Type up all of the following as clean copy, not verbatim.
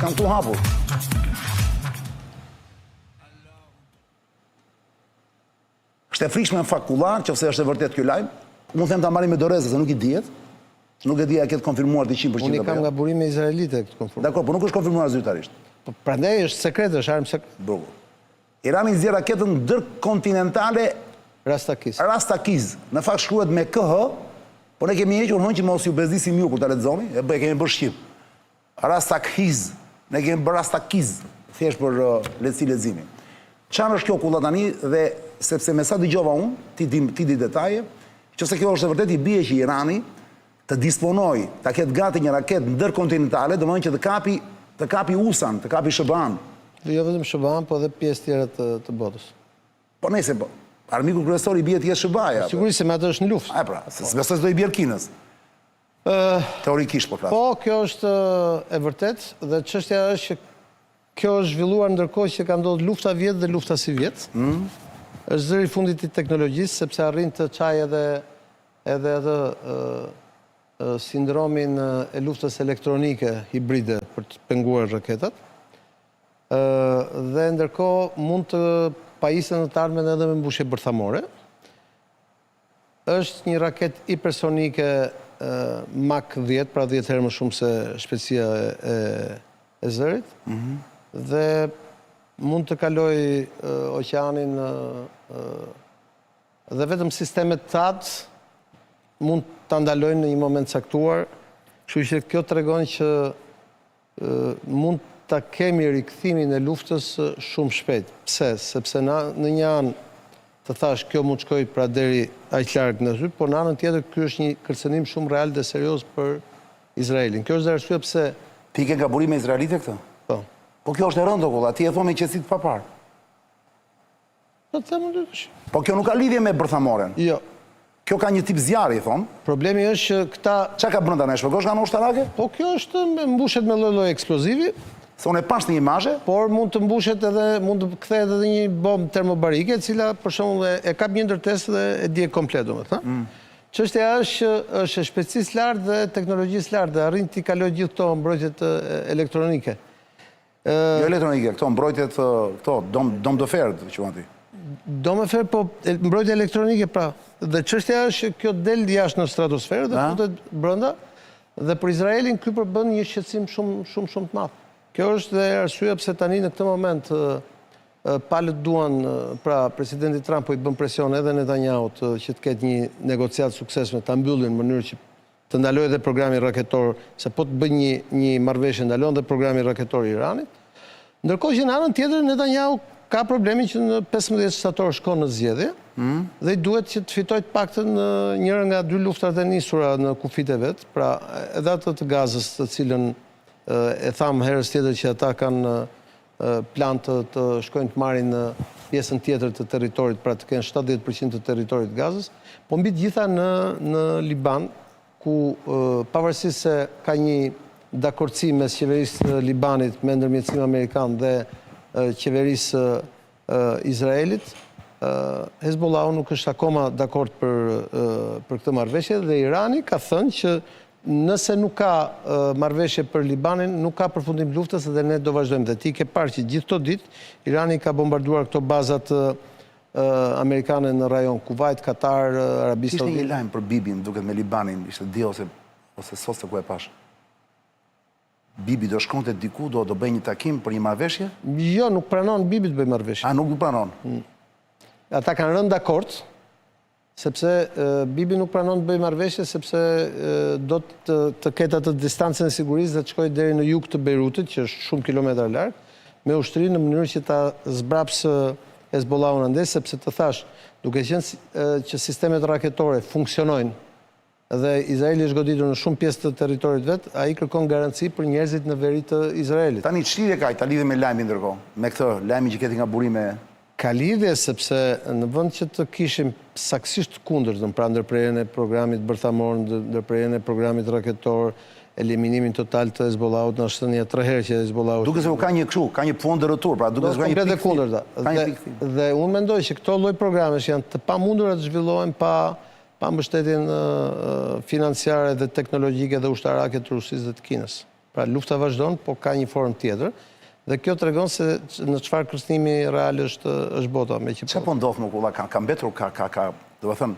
Kam këtu hapur. Është e frikshme në fakullar, që është e vërtet kjo lajm. Mund them ta marrim me dorezë se nuk i dihet. Nuk e di a ketë konfirmuar 100%. Unë kam nga burime izraelite këtë konfirmuar. Dakor, por nuk është konfirmuar zyrtarisht. Prandaj është sekret, është armë sekret. Bukur. Irani nxjerr raketën ndërkontinentale Rastakiz. Në fakt shkruhet me KH, por ne kemi hequr hënë që mos ju bezdisim ju kur ta lexoni, e kemi bërë shqip. Rastakiz. Ne kemi bërë Rastakiz, thjesht për lehtësi leximi. Çfarë është kjo kulla tani dhe sepse me sa dëgjova unë, ti di detaje, nëse kjo është e vërtet i bie që Irani të disponoj, ta ketë gati një raketë ndërkontinentale, domethënë që të kapi USA-n, të kapi SBA-n. Dhe jo vetëm SBA-n, po edhe pjesë tjera të botës. Po nëse po, armiku kryesor i bie të jetë SBA-ja. Sigurisht se me atë është në luftë. Ai pra, se besoj se do i bjerë Kinës. Teorikisht po flas. Po, kjo është e vërtet dhe çështja është që kjo është zhvilluar ndërkohë që ka ndodhur lufta vjet dhe lufta si vjet. Është zëri i fundit i teknologjisë sepse arrin të çajë edhe atë sindromin e luftës elektronike hibride për të penguar raketat. Dhe ndërkohë mund të pajisën në të ardhmen edhe me mbushje bërthamore. Është një raket hipersonike Mach 10, pra 10 herë më shumë se shpejtësia e zërit. Dhe mund të kaloj oqeanin dhe vetëm sistemet THAAD mund të ndalojnë në një moment caktuar, kështu që kjo tregon që mund ta kemi rikthimin e luftës shumë shpejt. Pse? Sepse në një anë të thash kjo mund shkoj pra deri aq larg në zyp, por në anën tjetër ky është një kërcënim shumë real dhe serioz për Izraelin. Kjo është arsye pse ti ke gaburime izraelite këtë? Po. Po kjo është e rëndë okulla, ti e thon me qetësi të papar. Do të them unë. Po kjo nuk ka lidhje me bërthamoren. Jo. Kjo ka një tip zjarri, thon. Problemi është që këta... Çka ka brenda ne, shpjegosh nga ushtarake? Po kjo është mbushet me lloj-lloj eksplozivi. Se unë e pash në imazhe. Por mund të mbushet edhe, mund të kthehet edhe një bombë termobarike, e cila për shembull e kap një ndërtesë dhe e dje komplet, domethënë. Çështja është që është e shpejtësisë lartë dhe teknologjisë lartë dhe arrin t'i kalojë gjithë këto mbrojtjet elektronike. Jo elektronike, këto mbrojtjet këto dom do fert, quhen ti. Dom e fer, po mbrojtje elektronike pra. Dhe çështja është që kjo del jashtë në stratosferë dhe futet brenda dhe për Izraelin ky përbën një shqetësim shumë të madh. Kjo është dhe arsyeja pse tani në këtë moment palët duan, pra presidenti Trump po i bën presion edhe Netanyahu-t që të ketë një negociatë suksesshme, ta mbyllin në mënyrë që të ndalojë edhe programi raketor, se po të bëjë një marrëveshje ndalon dhe programi raketor i Iranit. Ndërkohë që në anën tjetër Netanyahu ka problemin që në 15 shtator shkon në zgjedhje dhe i duhet që të fitojë të paktën njëra nga dy luftrat e nisura në kufit e vet, pra edhe atë të Gazës, të cilën e tham herës tjetër që ata kanë plan të shkojnë të marrin në pjesën tjetër të territorit, pra të kenë 70% të territorit të Gazës, po mbi të gjitha në Liban, ku pavarësisht se ka një dakordsi mes qeverisë Libanit me ndërmjetësim amerikan dhe qeverisë Izraelit, Hezbollahu nuk është akoma dakord për këtë marrëveshje dhe Irani ka thënë që nëse nuk ka marrëveshje për Libanin, nuk ka përfundim luftës dhe ne do vazhdojmë. Dhe ti ke parë që gjithë këto ditë Irani ka bombarduar këto bazat amerikane në rajon Kuvajt, Katar, Arabi Saudite. Ishte një lajm për Bibin duket me Libanin, ishte di ose sot se ku e pash. Bibi do shkonte diku, do bëj një takim për një marrëveshje? Jo, nuk pranon Bibi të bëj marrëveshje. A, nuk pranon? Ata kanë rënë dakord, sepse Bibi nuk pranon të bëj marrëveshje, sepse do të ketë atë distancën e sigurisë dhe të shkojë deri në jug të Beirutit, që është shumë kilometra larg, me ushtri në mënyrë që ta zbrapsë Hezbollahun andes, sepse të thash, duke qenë që sistemet raketore funksionojnë dhe Izraeli është goditur në shumë pjesë të territorit vet, ai kërkon garanci për njerëzit në veri të Izraelit. Tani ç'lidhje ka ta lidhje me lajmin ndërkohë, me këtë lajmin që keti nga burime? Ka lidhje sepse në vend që të kishim saktësisht kundërtën, pra ndërprerjen e programit bërthamor, ndërprerjen e programit raketor, eliminimin total të Hezbollahut, na është thënë 3 herë që Hezbollahu. Duke se ka një kështu, ka një fond rrotur, pra duke se ka një pikë kundërta. Dhe unë mendoj që këto lloj programesh janë të pamundura të zhvillohen pa mbështetjen financiare dhe teknologjike dhe ushtarake të Rusisë dhe të Kinës. Pra lufta vazhdon, po ka një formë tjetër. Dhe kjo të regon se në çfarë kërcënimi real është bota. Çfarë po ndodh më kulla? Ka mbetur, do të thënë,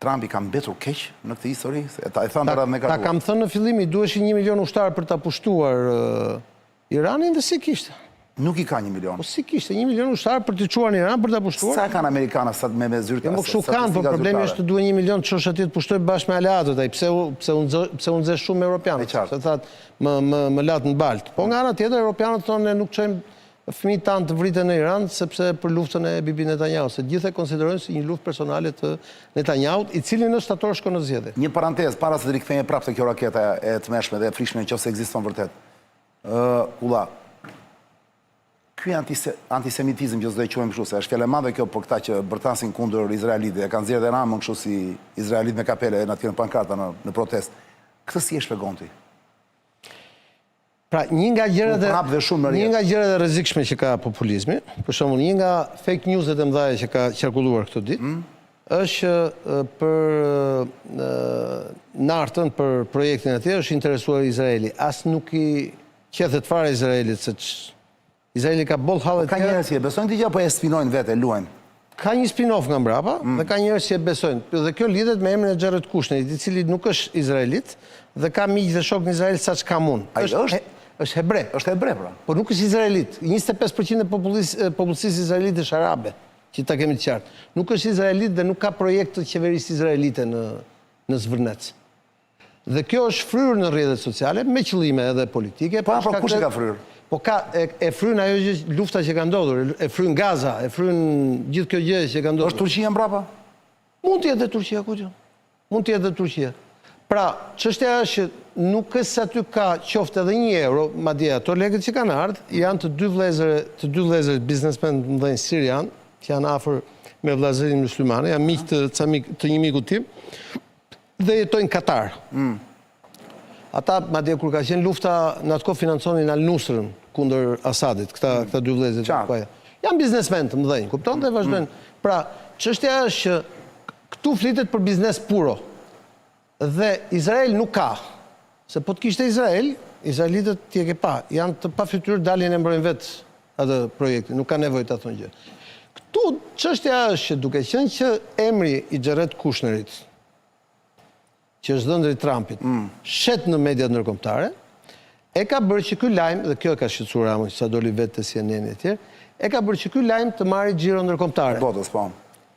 Trumpi ka mbetur keq në këtë histori? Ta e thënë rreth me Ta kam thënë në fillim, i duheshin 1 milion ushtarë për ta pushtuar Iranin dhe si kishte. Nuk i ka 1 milion. Po si kishte 1 milion ushtarë për të çuar në Iran për ta pushtuar? Sa kanë amerikanët sa me zyrta? Më kështu kanë, po problemi është të duhen 1 milion të çosh atje të pushtojë bashkë me aleatët ai. Pse u nxesh shumë europianë. Se thatë më latë në balt. Po nga ana tjetër europianët thonë ne nuk çojmë fëmijët tanë të vriten në Iran sepse për luftën e Bibi Netanyahu, se gjithë e konsiderojnë si një luftë personale të Netanyahut, i cili në shtator shkon në zgjedhje. Një parantezë para se të rikthehej prapë te kjo raketa e tmeshme dhe e frikshme nëse ekziston vërtet. Ulla, ky antisemitizëm që s'do e quajmë kështu, se është fjalë e madhe kjo për këta që bërtasin kundër izraelitë, e kanë nxjerrë dhe ramën kështu si izraelitë me kapele në aty në pankarta në protest. Këtë si e shpjegon ti? Pra, një nga gjërat e rrezikshme që ka populizmi, për shembull, një nga fake newset e mëdha që ka qarkulluar këtë ditë, është për nartën për projektin atje është interesuar Izraeli. As nuk i qethet fare Izraelit se Izraeli ka boll hallet. Ka njerëz që e besojnë ti apo e spinojnë vetë, luajnë? Ka një spin-off nga mbrapa dhe ka njerëz që e besojnë. Dhe kjo lidhet me emrin e Jared Kushnerit, i cili nuk është izraelit dhe ka miq dhe shok në Izrael saç kam unë. Është hebre. Është hebre, pra. Po nuk është izraelit. 25% e popullsisë izraelite është arabe, që ta kemi të qartë. Nuk është izraelit dhe nuk ka projekt të qeverisë izraelite në Zvërnec. Dhe kjo është fryrë në rrjetet sociale me qëllime edhe politike. Po kush e ka fryrë? Po e fryn ajo lufta që ka ndodhur, e fryn Gaza, e fryn gjithë kjo gjë që ka ndodhur. Është Turqia mbrapa? Mund të jetë Turqia, ku diun. Mund të jetë Turqia. Pra, çështja është që nuk është se aty ka qoftë edhe 1 euro, madje ato lekët që kanë ardhur janë të dy vëllezër biznesmen të mëdhenj sirian, që janë afër me vëllezërin musliman, janë miq të një miku tim dhe jetojnë në Katar. Ata, madje kur ka qenë lufta, në atë kohë financonin Al-Nusrën kundër Asadit, këta dy vëllezër. Janë biznesmen të mëdhenj, kupton dhe vazhdojnë. Pra, çështja është që këtu flitet për biznes puro. Dhe Izrael nuk ka. Se po të kishte Izrael, izraelitët ti e ke pa, janë të pafytyrë, dalin e mbrojnë vetë atë projektin, nuk ka nevojë të thonë gjë. Këtu çështja është që duke qenë që emri i Jared Kushnerit, që është dhëndri Trumpit, shet në mediat ndërkombëtare, e ka bërë që ky lajm, dhe kjo e ka shqetësuar Ramon, që sa doli vetë te CNN e tjerë, e ka bërë që ky lajm të marrë xhiro ndërkombëtare. Botës, po.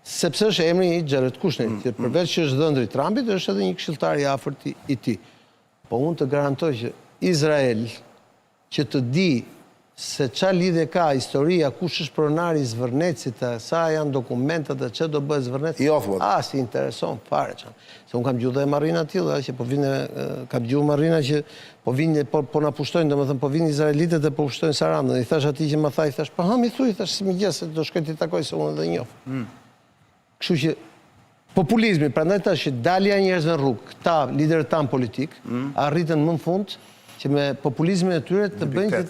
Sepse është emri i Jared Kushnerit, që përveç që është dhëndri Trumpit, është edhe një këshilltar i afërt i tij. Po unë të garantoj që Izrael, që të di se qa lidhje ka historia, kush është pronari i Zvërnecit, sa janë dokumentat dhe që do bëhet Zvërnecit, si intereson fare qanë. Se unë kam gjuhë dhe Marina tjilë, që po vine, kam gjuhë Marina që po vine, po na pushtojnë, dhe më thëmë, po vine Izraelitet dhe po pushtojnë Sarandën. I thash ati që më tha, i thash, pa mi thuj, i thash, si mi gjesë, do shkoj t'i takoj se unë dhe njofë. Kështu që populizmi, prandaj tash që dalja njerëzve në rrugë, këta liderët tanë politik, arritën më në fund që me populizmin e tyre të bëjnë që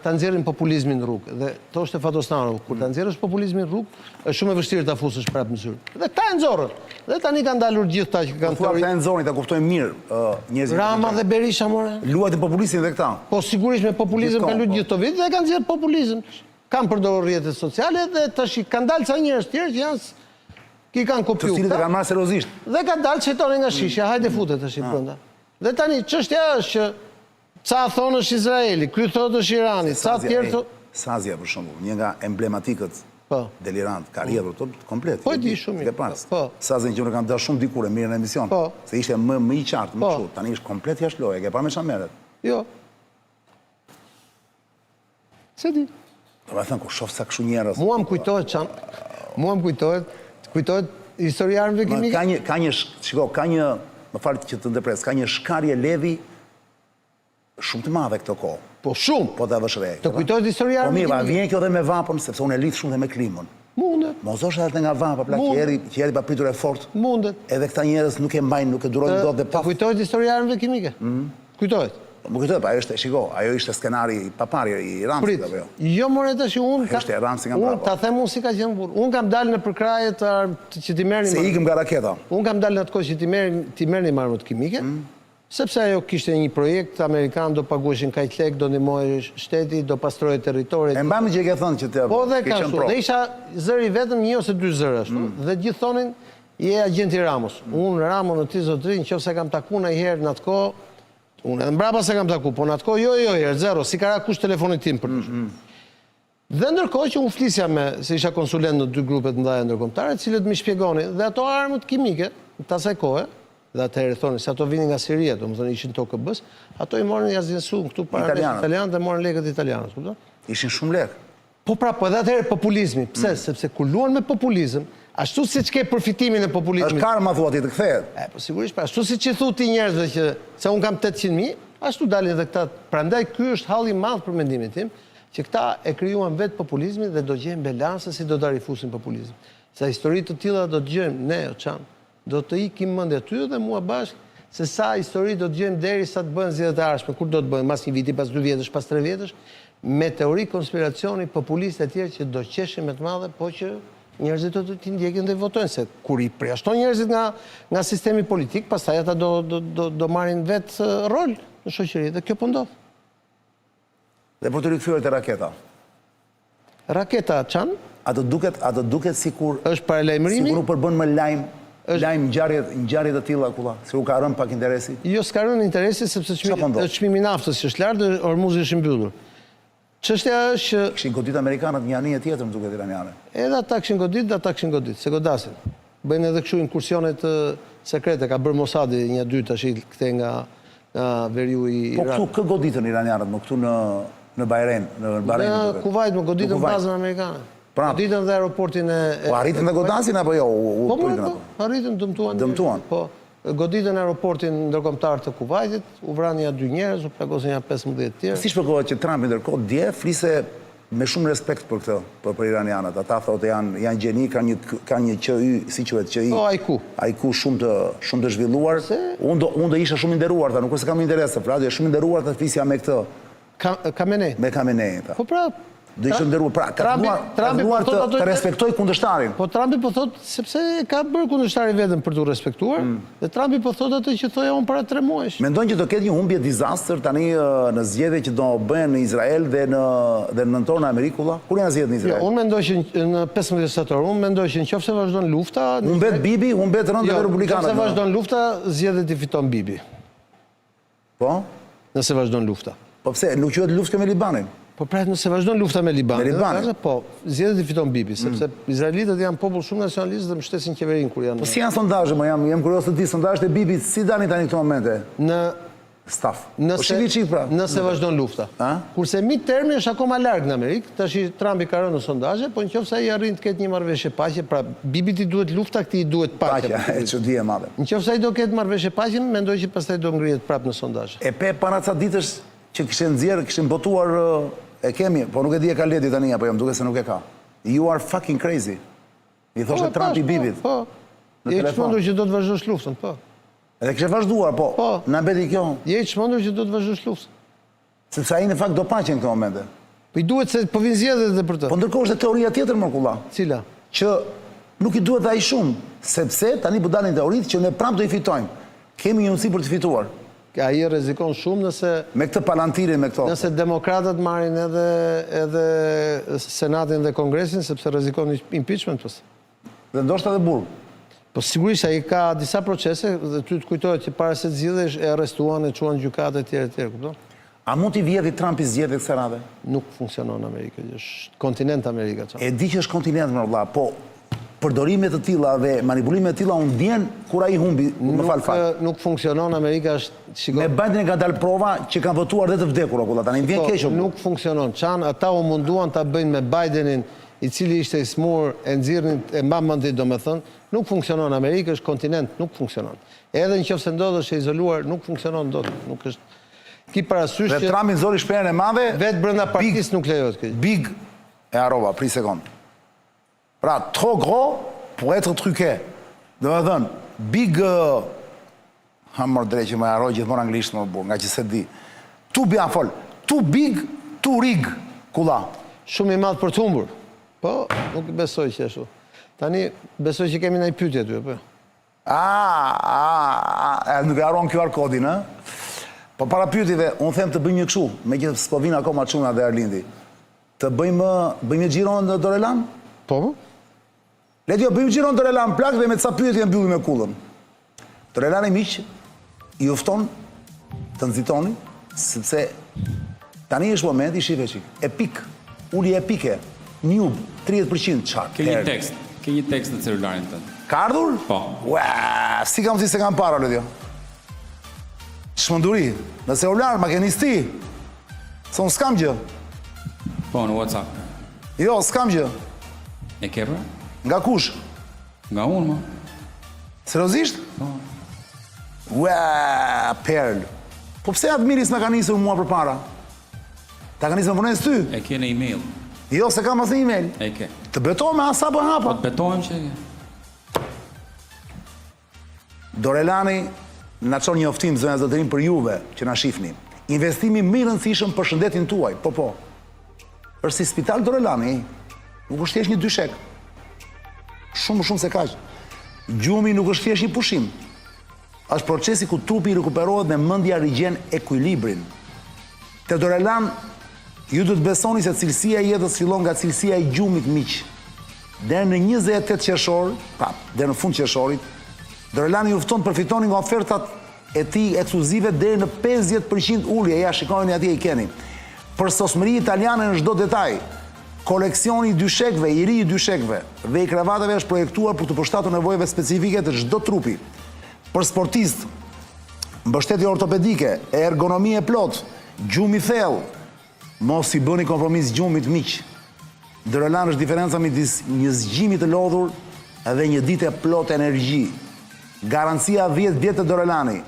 të nxjerrin populizmin në rrugë. Dhe to është e fatosnaro, kur të nxjerrësh populizmin në rrugë, është shumë e vështirë ta fusësh prapë në zyrë. Dhe ta e nxorrën. Dhe tani kanë dalur gjithë ta që kanë teori. Ta e nxorrin, ta kuptojmë mirë njerëzit. Rama dhe Berisha more. Luajtë populistin dhe këta. Po sigurisht me populizëm kanë luajtur gjithë këto vite dhe kanë nxjerrë populizëm. Kanë përdorur rrjetet sociale dhe tash kanë dalë ca njerëz të tjerë që janë kanë kopjuar. Të cilët e kanë marrë seriozisht. Dhe kanë dalë çetonin nga shishja, hajde futet tash brenda. Dhe tani, çështja është që ca thonë është Izraeli, ky thotë është Irani, ca tjerë thotë... Sazia, për shembull, një nga emblematikët delirant, ka rrjedhur tot komplet. Po, di shumë mirë. Sazin që unë kanë dashur shumë dikur e mirë në emision, se ishte më i qartë, më kështu, tani është komplet jashtë loje, ke parë me çfarë merret? Jo. Se di. Do të thënë kur shoh sa kështu njerëz. Mua më kujtohet historianëve kimikë. Ka një, më fal që të ndërpres, ka një shkarje levi shumë të madhe këtë kohë. Po shumë. Po ta vësh re. Të kujtohet historianëve kimikë. Po mirë, vjen kjo dhe me vapën, sepse unë e lidh shumë dhe me klimën. Mundet. Mos është edhe nga vapa, plak që erdhi pa pritur e fortë. Mundet. Edhe këta njerëz nuk e mbajnë, nuk e durojnë dot dhe pa. Të kujtohet historianëve kimikë. Kujtohet. Më kujtohet, ajo ishte, shiko, ajo ishte skenari i papari i Ramsit apo jo? Jo, more tash unë ta them unë si ka qenë burr. Unë kam dalë në përkraje që ti merrni. Se ikëm nga raketa. Unë kam dalë në atë kohë që ti merrni marmët kimike Sepse ajo kishte një projekt, Amerikan do pagueshin kaq lek, do ndihmojë shteti, do pastroje territorit. E mbam që e ke thënë që të Po dhe ke ka qenë ashtu, pro. dhe isha zëri vetëm 1 ose 2 zërë ashtu, dhe gjithë thonin, je agenti Ramos. Unë Ramo në ti zotëri, në qofë se kam taku në i herë në atë kohë, unë edhe mbrapa se kam taku, po në atë kohë jo, zero, si ka kush telefonit tim për të. Dhe ndërkohë që unë flisja se isha konsulent në 2 grupet ndaja ndërkombëtare, cilët më shpjegoni, dhe ato armët kimike, në tasaj kohë, dhe atëherë thonë, se ato vinin nga Siria, do më thënë ishin to KB-s, ato i morën jashtë këtu para italianët dhe morën lekët italianës, kupton? Ishin shumë lek. Po pra, po edhe atëherë populizmi. Pse? Sepse kur luan me populizm, ashtu si që ke përfitimin e populizmit. Është karma thua ti të kthehet. Po sigurisht, ashtu si që thu ti njerëzve që se unë kam 800.000, ashtu dalin dhe këta. Prandaj ky është halli i madh për mendimin tim, që këta e krijuan vetë populizmin dhe do gjejmë balansë si do ta rifusin populizmin. Sa histori të tilla do të gjejmë ne, Çan. Do të ikim mendja ty dhe mua bashkë se sa histori do të gjejmë derisa të bëhen zgjedhjet e ardhshme. Kur do të bëhen? Mas një viti, pas 2 vjetësh, pas 3 vjetësh, me teori konspiracioni, populistë e tjerë që do qeshin me të madhe, po që njerëzit do të ndjekin dhe votojnë, se kur i përjashton njerëzit nga sistemi politik, pastaj ata do marrin vetë rol në shoqëri, dhe kjo po ndodh. Dhe për të rikthyer te raketa. Raketa Çan A do duket sikur është paralajmërimi? Sikur nuk përbën më lajm ngjarje të tilla kulla, se u ka rënë pak interesi. Jo, s'ka rënë interesi sepse çmimi i naftës që është lart dhe Hormuzi është i mbyllur. Çështja është që kishin godit amerikanët një anije tjetër, më duket iraniane. Edhe ata kishin godit, dhe ata kishin godit, se godasin. Bëjnë edhe kështu inkursionet sekrete, ka bërë Mossadi një dy tash i kthej nga veriu i Po këtu kë goditën iranianët, më këtu në Bahrein, në Bahrein. Në Kuvajt më goditën bazën amerikane. Goditën dhe aeroportin e... Po arritën dhe godasin apo jo? Po, arritën, dëmtuan. Dëmtuan. Po, goditën aeroportin ndërkombëtar të Kuvajtit, u vranë ja 2 njerëz, u plagosën ja 15 tjerë. Si shpjegohet që Trump ndërkohë dje fliste me shumë respekt për këtë, për iranianët. Ata thotë janë gjeni, kanë një QI, si quhet QI. Po, IQ. IQ shumë të zhvilluar. Unë do isha shumë i nderuar, nuk se kam interes të flasë, shumë i nderuar të flisja me këtë. Kamenej. Me Kamenej. Po pra, do ishte nderuar. Pra, ka duar të respektoj kundërshtarin. Po Trumpi po thot, sepse ka bërë kundërshtari vetëm për të respektuar, dhe Trumpi po thot atë që thoja unë para 3 muajsh. Mendojnë që do ketë një humbje disaster tani në zgjedhje që do bëhen në Izrael dhe në nëntor në Amerikulla? Kur janë zgjedhjet në Izrael? Jo, unë mendoj që në 15 shtator, unë mendoj që nëse vazhdon lufta, humbet Bibi, humbet rëndë dhe republikanët. Nëse vazhdon lufta, zgjedhjet i fiton Bibi. Po? Nëse vazhdon lufta. Po pse, nuk quhet luftë me Libanin? Po pra, nëse vazhdon lufta me Libanin, po, zgjedhjet i fiton Bibi, sepse izraelitët janë popull shumë nacionalist dhe mbështesin qeverinë kur janë. Po si janë sondazhe, jam kurioz të di sondazhet e Bibit, si dani tani këto momente? Në staf. Nëse vazhdon lufta. Kurse midtermi është akoma larg në Amerikë, tash Trumpi ka rënë në sondazhe, po nëse ai arrin të ketë një marrëveshje paqe, pra Bibit i duhet lufta, këtij i duhet paqja. Paqja, e çudi e madhe. Nëse ai do ketë marrëveshje paqe, mendoj që pastaj do ngrihet prapë në sondazhe. E pe para ca ditësh që kishin botuar e kemi, po nuk e di e ka leti tani apo jam duke se nuk e ka. You are fucking crazy. I thoshte Trumpi Bibit. Po. Je i çmendur që do të vazhdosh luftën, po. Edhe kishe vazhduar, po. Na mbeti kjo. Je i çmendur që do të vazhdosh luftën. Sepse ai në fakt do paqen këto momente. Po i duhet se po vinë zgjedhjet edhe për të. Po ndërkohë është teoria tjetër Mërkulla. Cila? Që nuk i duhet ai shumë, sepse tani po dalin teoritë që ne prapë do i fitojmë. Kemi një mundësi për të fituar. Ai rrezikon shumë nëse me këtë palantirin me këto. Nëse demokratët marrin edhe Senatin dhe Kongresin, sepse rrezikon impeachment pas. Dhe ndoshta edhe burg. Po sigurisht ai ka disa procese dhe ty të kujtohet që para se të zgjidhesh e arrestuan e çuan gjykatë etj, kupton? A mund t'i vjedhë Trumpi zgjedhjet kësaj radhe? Nuk funksionon në Amerikë, është kontinent Amerika. E di që është kontinent më vëlla, po përdorimet të tilla dhe manipulime të tilla unë ndjen kur ai humbi, më fal. Nuk funksionon Amerika, është me Biden ka dalë prova që kanë votuar dhe të vdekur akulla, tani vjen keq. Nuk funksionon. Çan ata u munduan ta bëjnë me Bidenin, i cili ishte i smur, e nxirrin e mban mendin, domethënë, nuk funksionon Amerika, është kontinent, nuk funksionon. Edhe nëse ndodhesh e izoluar, nuk funksionon dot, nuk është. Ki parasysh që Trumpi nxori shpërën e madhe, vetë brenda partisë nuk lejohet kjo. Big e harrova, prit sekond. Pra, trop gros pour être truqué. Domethënë, big hammer drejtë më harroj gjithmonë anglisht më burr, nga që se di. Too big, fol. Too big, too rig, kulla. Shumë i madh për të humbur. Po, nuk besoj që ashtu. Tani besoj që kemi ndaj pyetje aty, po. Nuk e haron QR kodin, ë? Po para pyetjeve, unë them të bëjmë një kështu, me që s'po vinë akoma Çuna dhe Arlindi. Të bëjmë një xhiron në Dorelan? Po më? Le t'jo bëjmë xhiron Dorelan plak dhe me ca pyetje mbyllim me kullën. Dorelani miq, i ufton të nxitoni, sepse tani është momenti, shife qik, epik, uli epike, njub, 30% çak. Ke një tekst në celularin tënd. Ka ardhur? Po. Ua, si kam si se kam para, Lodjo. Shmënduri, në celular, ma keni sti. Se unë s'kam gjë. Po, në WhatsApp. Jo, s'kam gjë. E ke pra? Nga kush? Nga unë, ma. Seriozisht? Po. Ua, perl. Po pse atë miris me ka nisur mua për para? Ta ka nisur me punës ty? E ke në email. Jo, se kam asë një email. E ke. Të betojmë me asa për hapa. Po të betojmë që e ke. Dorelani na çon një oftim zëna zotërim për juve që na shihni. Investimi më i rëndësishëm për shëndetin tuaj. Po. Është si Spital Dorelani, nuk është thjesht një dyshek. Shumë se kaq. Gjumi nuk është thjesht një pushim. Është procesi ku trupi rikuperohet me mendja rigjen ekuilibrin. Te Dorelan ju do të besoni se cilësia e jetës fillon nga cilësia e gjumit miq. Deri në 28 qershor, deri në fund qershorit, Dorelani ju fton të përfitoni nga ofertat e tij ekskluzive deri në 50% ulje. Ja, shikoni atje i keni. Për sosmëri italiane në çdo detaj. Koleksioni i dyshekëve, i ri i dyshekëve dhe i kravatave është projektuar për të përshtatur nevojave specifike të çdo trupi. Për sportist, mbështetje ortopedike, ergonomi e plot, gjumi thellë, mos i bëni kompromis gjumit miq. Dorelan është diferenca midis një zgjimi të lodhur dhe një dite plot energji. Garancia 10 vjet të Dorelani.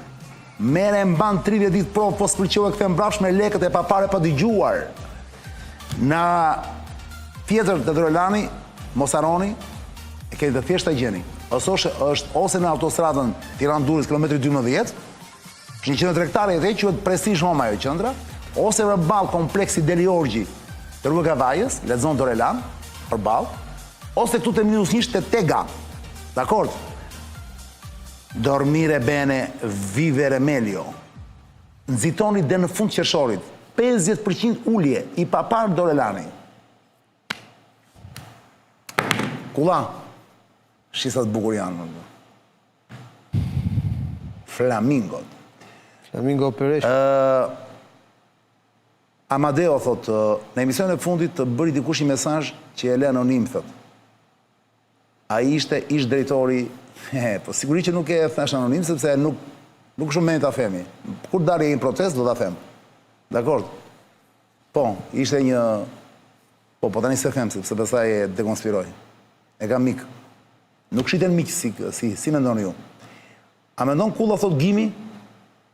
Mere mban 30 ditë provë, po s'pëlqeu e kthe mbrapsht me lekët e papare pa dëgjuar. Na tjetër të Dorelani, mos harroni, e keni të thjeshta gjeni. Ose në autostradën Tiranë-Durrës kilometri 12, është një qendër tregtare e re quhet Prestige Home ajo qendra, ose përballë kompleksi Deli Orgji të rruga Kavajës, lexon Dorelan, përballë, ose këtu te -1 te Tega. Dakord? Dormire bene, vivere meglio. Nxitoni deri në fund qershorit. 50% ulje i papar Dorelani. Kulla, shisat bukur janë. Flamingot. Flamingo Operation. Amadeo thot, në emisionin e fundit të bëri dikush një mesazh që e le anonim, thot. Ai ishte ish drejtori, po sigurisht që nuk e thash anonim, sepse nuk shumë mend ta themi. Kur dalë një protestë, do ta them. Dakord? Po, ishte një... Po tani se them, sepse pastaj e dekonspiroj. E kam mik. Nuk shiten mik si mendoni ju. A mendon Kulla, thot Gimi,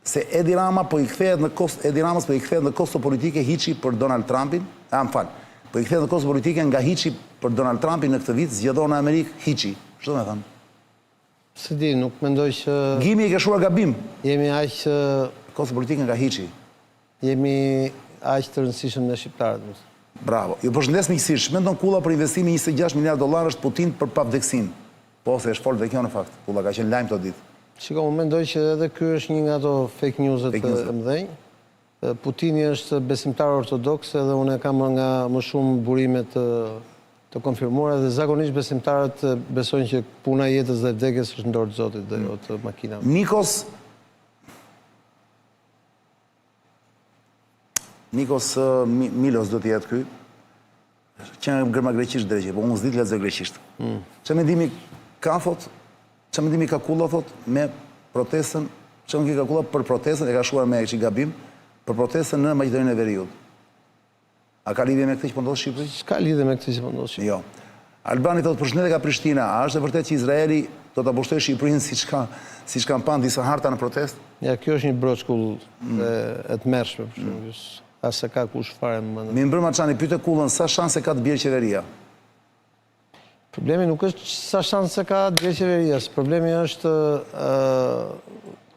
se Edi Ramës po i kthehet në kosto politike hiçi për Donald Trumpin? Po i kthehet në kosto politike nga hiçi për Donald Trumpin në këtë vit, zgjedhon në Amerikë hiçi. Ç'do të them? Se di, nuk mendoj që... Gimi e ka shuar gabim. Jemi aq... Kosto politike nga hiçi. Jemi aq të rëndësishëm në shqiptarët. Bravo. Ju përshëndes miqësisht. Mendon Kulla për investimin $26 miliardë është Putin për pavdeksin. Po, se është fort dhe kjo në fakt. Kulla ka qenë lajm të ditë. Shiko, më mendoj që edhe ky është një nga ato fake news-et e mëdhenj. Putini është besimtar ortodoks edhe unë e kam nga më shumë burime të konfirmuara dhe zakonisht besimtarët besojnë që puna e jetës dhe vdekjes është në dorë të Zotit dhe jo të makinave. Nikos Milos do të jetë ky. Që gërma greqisht drejtë, po unë s'di të lexoj greqisht. Çfarë mendimi ka thot? Çfarë mendimi ka Kulla thot me protestën? Çfarë mendimi ka Kulla për protestën e ka shuar me çik gabim për protestën në Maqedoninë e Veriut? A ka lidhje me këtë që po ndodh në Shqipëri? S'ka lidhje me këtë që po ndodh në Shqipëri. Jo. Albani thot përshëndetje nga Prishtina. A është e vërtetë që Izraeli do ta pushtojë Shqipërinë siç kanë panë disa harta në protestë? Ja, kjo është një broçkull e tmerrshme për shembull. As se ka kush fare më mendon. Mi mbrëma çani pyete Kullën, sa shanse ka të bjerë qeveria? Problemi nuk është sa shanse ka të bjerë qeveria, problemi është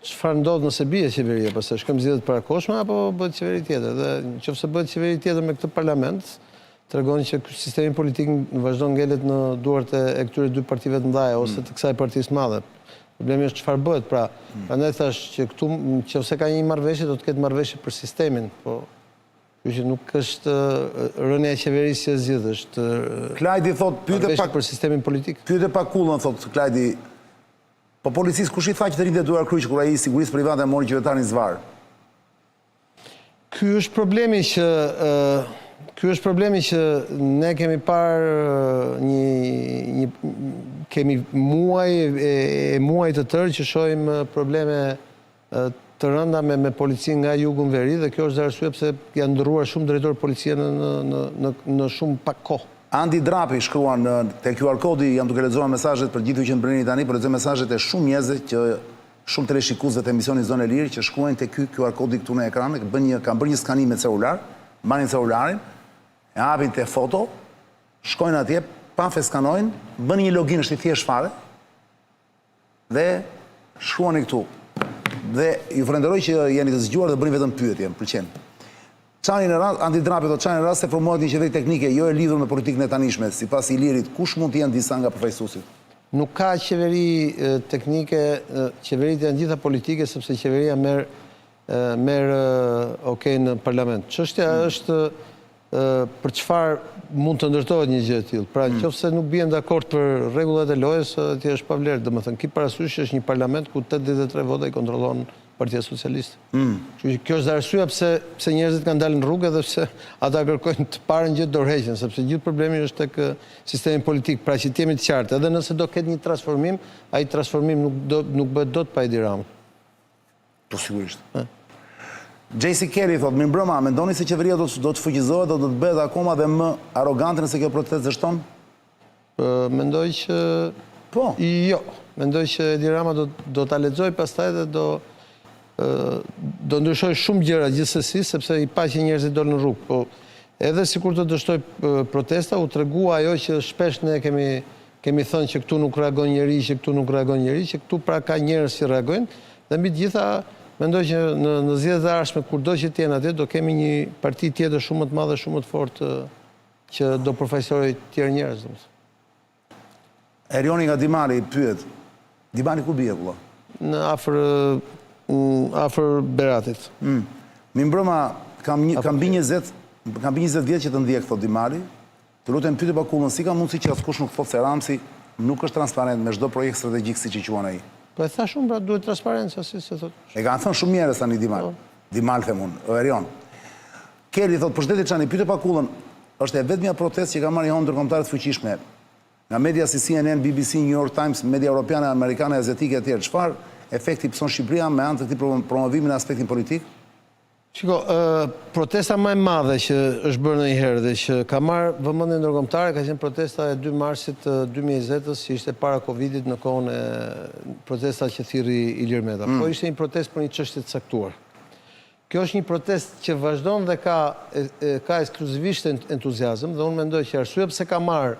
çfarë ndodh nëse bie qeveria, pastaj shkojmë zgjedhjet parakoshme apo bëhet qeveri tjetër. Dhe nëse bëhet qeveri tjetër me këtë parlament, tregon që sistemi politik vazhdon ngelet në duart e këtyre dy partive të mëdha ose të kësaj partisë madhe. Problemi është çfarë bëhet, pra. Prandaj thash që këtu nëse ka një marrëveshje do të ketë marrëveshje për sistemin, po që nuk është rënia e qeverisë që zgjidh, është Klajdi thot pyete pak për sistemin politik. Pyete pak Kullën, thot Klajdi. Po policisë kush i tha që të rinte duar kryq kur ai i sigurisë private mori qytetarin zvar? Ky është problemi që ne kemi parë kemi muaj të tërë që shohim probleme të rënda me policinë nga jugu në veri, dhe kjo është arsye pse janë ndërruar shumë drejtorë policie në shumë pak kohë. Andi Drapi shkruan te QR kodi, jam duke lexuar mesazhet për gjithë që mbrini tani, por lexoj mesazhet e shumë njerëzve që shumë teleshikuesve të emisionit Zonë e Lirë që shkruajnë te ky QR kodi këtu në ekran, kanë bërë një skanim me celular, marrin celularin, e hapin te foto, shkojnë atje, pa skanojnë, bën një login, është i thjesht fare, dhe shkruani këtu. Dhe ju falenderoj që jeni të zgjuar dhe bëni vetëm pyetje, më pëlqen. Çani në rast, Andi Drapi thotë çani në rast se formohet një qeveri teknike jo e lidhur me politikën e tanishme, sipas Ilirit, kush mund të jenë disa nga përfaqësuesit? Nuk ka qeveri teknike, qeveritë janë gjitha politike, sepse qeveria merr okay në parlament. Çështja është për çfarë mund të ndërtohet një gjë e tillë. Pra, nëse nuk bien dakord për rregullat e lojës, atje është pa vlerë. Domethënë, ki parasysh është një parlament ku 83 vota i kontrollon Partia Socialiste. Kjo është arsyeja pse njerëzit kanë dalë në rrugë dhe pse ata kërkojnë të parën gjë dorëheqjen, sepse gjithë problemi është tek sistemi politik. Pra që të jemi të qartë, edhe nëse do ketë një transformim, ai transformim nuk bëhet dot pa Edi Ramën. Po sigurisht. J.C. Kelly thot, mirëmbrëma, mendoni se qeveria do të fuqizohet dhe do të bëhet akoma dhe më arrogante nëse kjo protestë dështon? Mendoj që po. Jo, mendoj që Edi Rama do ta lexoj pastaj dhe do ndryshoj shumë gjëra gjithsesi, sepse i pa që njerëzit dolën në rrugë. Po edhe sikur të dështoj protesta, u tregua ajo që shpesh ne kemi thënë që këtu nuk reagon njeri, që këtu nuk reagon njeri, që këtu pra ka njerëz që reagojnë, dhe mbi të gjitha mendoj që në zgjedhjet e ardhshme kurdo që të jenë atje do kemi një parti tjetër shumë më të madhe, shumë më të fortë që do përfaqësojë të tjerë njerëz. Erioni nga Dimali pyet. Dimali ku bie vëlla? Në afër Beratit. Mirëmbrëma, kam bi 20 vjet që të ndjek, thot Dimali. Të lutem pyetje Bakullën, si ka mundësi që askush nuk thotë se Ramsi nuk është transparent me çdo projekt strategjik siç i quan ai? Po e tha shumë, pra duhet transparencë, si se thotë. E kanë thënë shumë njerëz tani Dimal. Dimal them unë, Erion. Kelly thot, përshëndetje çani, pyetje Bakullën, është e vetmja protestë që ka marrë një ndërkombëtare të fuqishme nga media si CNN, BBC, New York Times, media europiane, amerikane, azjatike e tjerë. Çfarë efekti pëson Shqipëria me anë të këtij promovimi në aspektin politik? Shiko, protesta më e madhe që është bërë ndonjëherë dhe që ka marrë vëmendje ndërkombëtare ka qenë protesta e 2 marsit 2020-s, që ishte para Covidit, në kohën e protesta që thirri Ilir Meta. Po ishte një protestë për një çështje të caktuar. Kjo është një protestë që vazhdon dhe ka ekskluzivisht entuziazëm, dhe unë mendoj që arsyeja pse ka marrë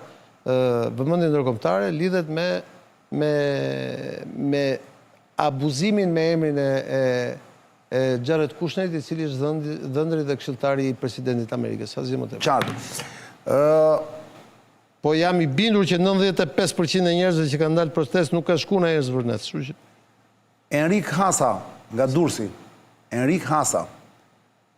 vëmendje ndërkombëtare lidhet me abuzimin me emrin e Jared Kushnerit, i cili është dhëndri dhe këshilltari i presidentit Amerikës. Asgjë më tepër. Qartë. Po jam i bindur që 95% e njerëzve që kanë dalë protestë nuk ka shku në erë zvërnet. Enrik Hasa, nga Durrësi. Enrik Hasa.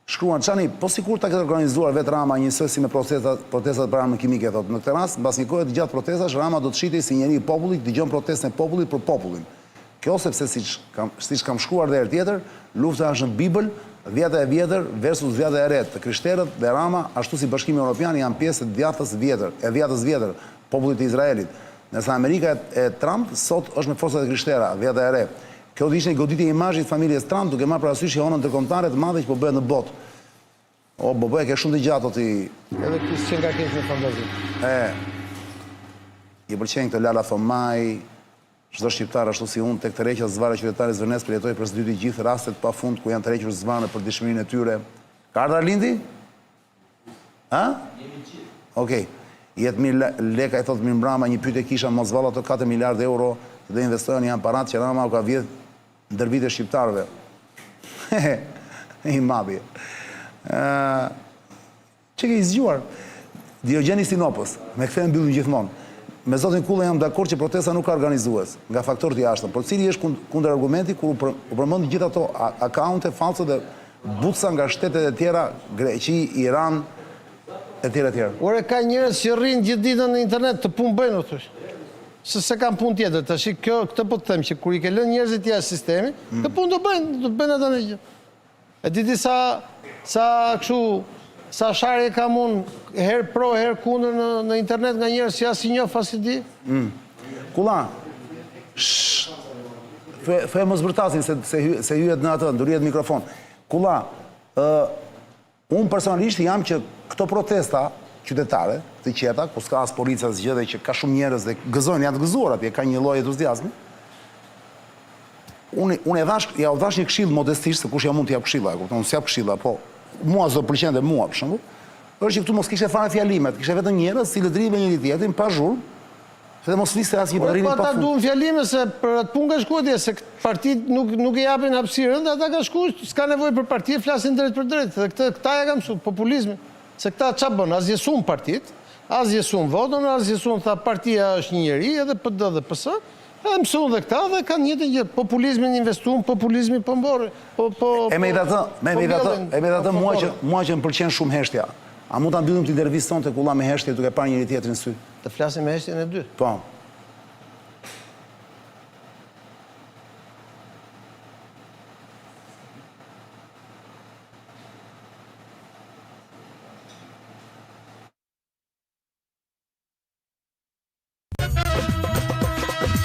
Shkruan, çani, po sikur ta ketë organizuar vetë Rama njësoj si me protestat për armë kimike, thot. Në këtë rast, mbas një kohe të gjatë protestash, Rama do të shitej si njeri i popullit, dëgjon protestën e popullit për popullin. Kjo sepse siç kam shkruar dhe herë tjetër, lufta është në Bibël, dhjata e vjetër versus dhjata e re. Të krishterët dhe Rama, ashtu si Bashkimi Evropian, janë pjesë e dhjatës vjetër, popullit të Izraelit. Nëse Amerika e Trump sot është me forcat e krishtera, dhjata e re. Kjo do ishte një goditje e imazhit familjes Trump, duke marrë parasysh honën ndërkombëtare të madhe që po bëhet në botë. O, bëhe, ke shumë të gjatë, ti... Edhe kësë që nga kesh në fantazi. I pëlqenjë këtë Lala Thomaj, çdo shqiptar ashtu si unë, tek të reqja zvarë qytetare Zvërnes përjetoj për së dyti gjithë rastet pa fund ku janë të requr zvarë për dëshmirin e tyre. Ka ardhur Arlindi? Ha? Okej. Jetë mirë leka, e thotë Mirëmbrama, një pyetje kisha mos valla të 4 miliardë euro të dhe investojnë një aparat që Rama u ka vjedh ndër vite shqiptarëve. I mabje. Që ke i zgjuar? Diogeni Sinopos, me këtë e mbyllim gjithmonë. Me zotin Kulla jam dakord që protesta nuk ka organizues nga faktorët e jashtëm, por cili është kundër argumenti kur u përmend gjithë ato akaunte false dhe buca nga shtetet e tjera, Greqi, Iran, e tjera e tjera. Ore ka njerëz që rrinë gjithë ditën në internet të punë bëjnë, o thosh. Se kam punë tjetër, tash këtë po të them që kur i ke lënë njerëzit jashtë sistemi, të punë do bëjnë atë në gjë. E diti sa kështu, sa sharje kam unë, herë pro, herë kundër në internet nga njerëz që as i njoh as i di. Kulla, fe mos zbërtasin se hyjet në atë, ndurijet mikrofon. Kulla, unë personalisht jam që këto protesta qytetare, të qeta, ku s'ka as policia as gjë dhe që ka shumë njerëz dhe gëzojnë, janë të gëzuar atje, ka një lloj entuziazmi. Unë ja u dhash një këshill modestisht, se kush jam mund të jap këshilla, kupton, s'jap këshilla, po mua s'do pëlqente mua për shembull. Është që këtu mos kishte fare fjalimet, kishte vetëm njerëz që rrinë me njëri tjetrin pa zhurmë, dhe mos fliste asnjë për rrinë pa ata fund. duan fjalime se për atë punë ka shkuar atje, se partitë nuk i japin hapësirën, dhe ata ka shkuar, s'ka nevojë për parti, flasin drejt për drejt. Dhe këta ja kam mësuar populizmi. Se këta ç'a bën, as jesun partit, as jesun votën, as jesun tha partia është një njeri, edhe PD dhe PS, edhe mësuan dhe këta dhe kanë njëjtën gjë. Populizmin investuan, populizmi po mborë. E me atë mua që më pëlqen shumë heshtja. A mund ta mbyllim të intervistën te Kulla me heshtje duke parë njëri tjetrin në sy? Të flasim me heshtjen e dytë. Po.